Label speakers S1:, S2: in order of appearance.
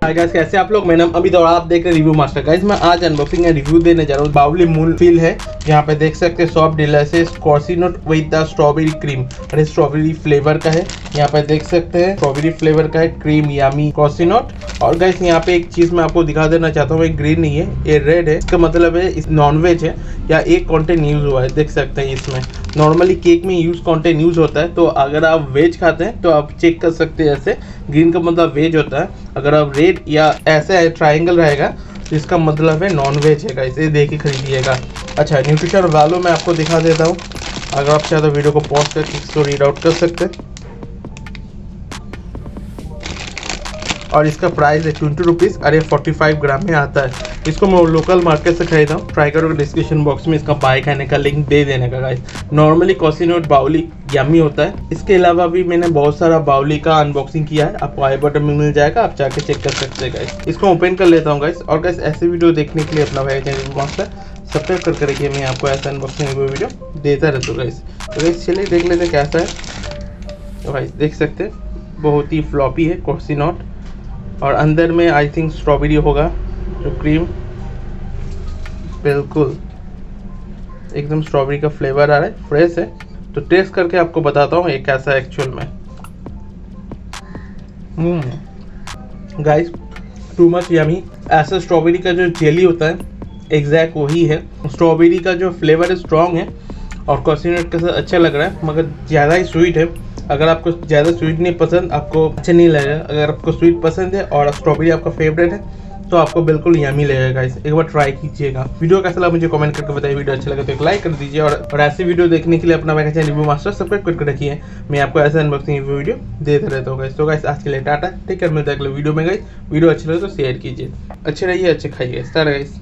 S1: Hi guys, कैसे आप लोग? मेरा नाम अमित और आप देख रहे हैं रिव्यू मास्टर। गाइस मैं आज अनबॉक्सिंग एंड रिव्यू देने जा रहा हूँ। बाउली मूल फील है, यहाँ पे देख सकते हैं सॉफ्ट डिलीशियस कॉर्सिनोट विद द स्ट्रॉबेरी क्रीम। और ये स्ट्रॉबेरी फ्लेवर का है, यहाँ पे देख सकते हैं स्ट्रॉबेरी फ्लेवर का है, क्रीम यामी कॉर्सिनोट। और गाइस यहाँ पे एक चीज मैं आपको दिखा देना चाहता हूँ, ये ग्रीन नहीं है, ये रेड है। इसका मतलब है इस नॉन वेज है या एक कंटेंट यूज हुआ है। देख सकते हैं इसमें नॉर्मली केक में यूज कंटेंट यूज होता है, तो अगर आप वेज खाते हैं तो आप चेक कर सकते हैं। ऐसे ग्रीन का मतलब वेज होता है, अगर आप रेड या ऐसे ट्रायंगल रहेगा तो इसका मतलब है नॉन वेज है। गाइस ये देख के खरीदिएगा। अच्छा, न्यूट्रिशन वैल्यू मैं आपको दिखा देता हूँ, अगर आप चाहे तो वीडियो को पॉज करके इसको रीड आउट कर सकते हैं। और इसका प्राइस है 20 रुपीज़ और ये 45 ग्राम में आता है। इसको मैं लोकल मार्केट से खरीदा हूँ। ट्राई करो, डिस्क्रिप्शन बॉक्स में इसका बाय करने का लिंक दे देने का। गाइस नॉर्मली कॉर्सिनोट बाउली यम्मी होता है। इसके अलावा भी मैंने बहुत सारा बाउली का अनबॉक्सिंग किया है, आपको आई बटन में मिल जाएगा, आप जाके चेक कर सकते हैं। गाइस इसको ओपन कर लेता हूँ गाइस। और गाइस ऐसे वीडियो देखने के लिए अपना भाई चैनल मास्टर सब्सक्राइब करके रखिए, मैं आपको ऐसा अनबॉक्सिंग वीडियो देता रहता हूँ। गाइस तो गाइस चलिए देख लेते कैसा है। तो गाइस देख सकते हैं बहुत ही फ्लॉपी है कॉर्सिनोट, और अंदर में आई थिंक स्ट्रॉबेरी होगा जो क्रीम, बिल्कुल एकदम स्ट्रॉबेरी का फ्लेवर आ रहा है, फ्रेश है। तो टेस्ट करके आपको बताता हूँ ये कैसा है एक्चुअल में। Guys too much yummy. ऐसा स्ट्रॉबेरी का जो जेली होता है एग्जैक्ट वही है। स्ट्रॉबेरी का जो फ्लेवर है स्ट्रॉन्ग है और कॉर्सिनोट के साथ अच्छा लग रहा है, मगर ज़्यादा ही स्वीट है। अगर आपको ज़्यादा स्वीट नहीं पसंद, आपको अच्छा नहीं लगेगा। अगर आपको स्वीट पसंद है और स्ट्रॉबेरी आपका फेवरेट है तो आपको बिल्कुल यम्मी लगेगा। गाइस एक बार ट्राई कीजिएगा। वीडियो कैसा लगा मुझे कमेंट करके बताइए। वीडियो अच्छा लगा तो एक लाइक कर दीजिए, और ऐसी वीडियो देखने के लिए अपना मेरा चैनल रिव्यू मास्टर सब्सक्राइब करके रखिए। मैं आपको ऐसा अनबॉक्सिंग रिव्यू वीडियो देते रहता हूँ। गाइस तो गाइस आज के लिए टाटा, टेक केयर, मिलता है अगले वीडियो में। गाइस वीडियो अच्छी लगे तो शेयर कीजिए, अच्छे रहिए, अच्छे खाइए। Start guys.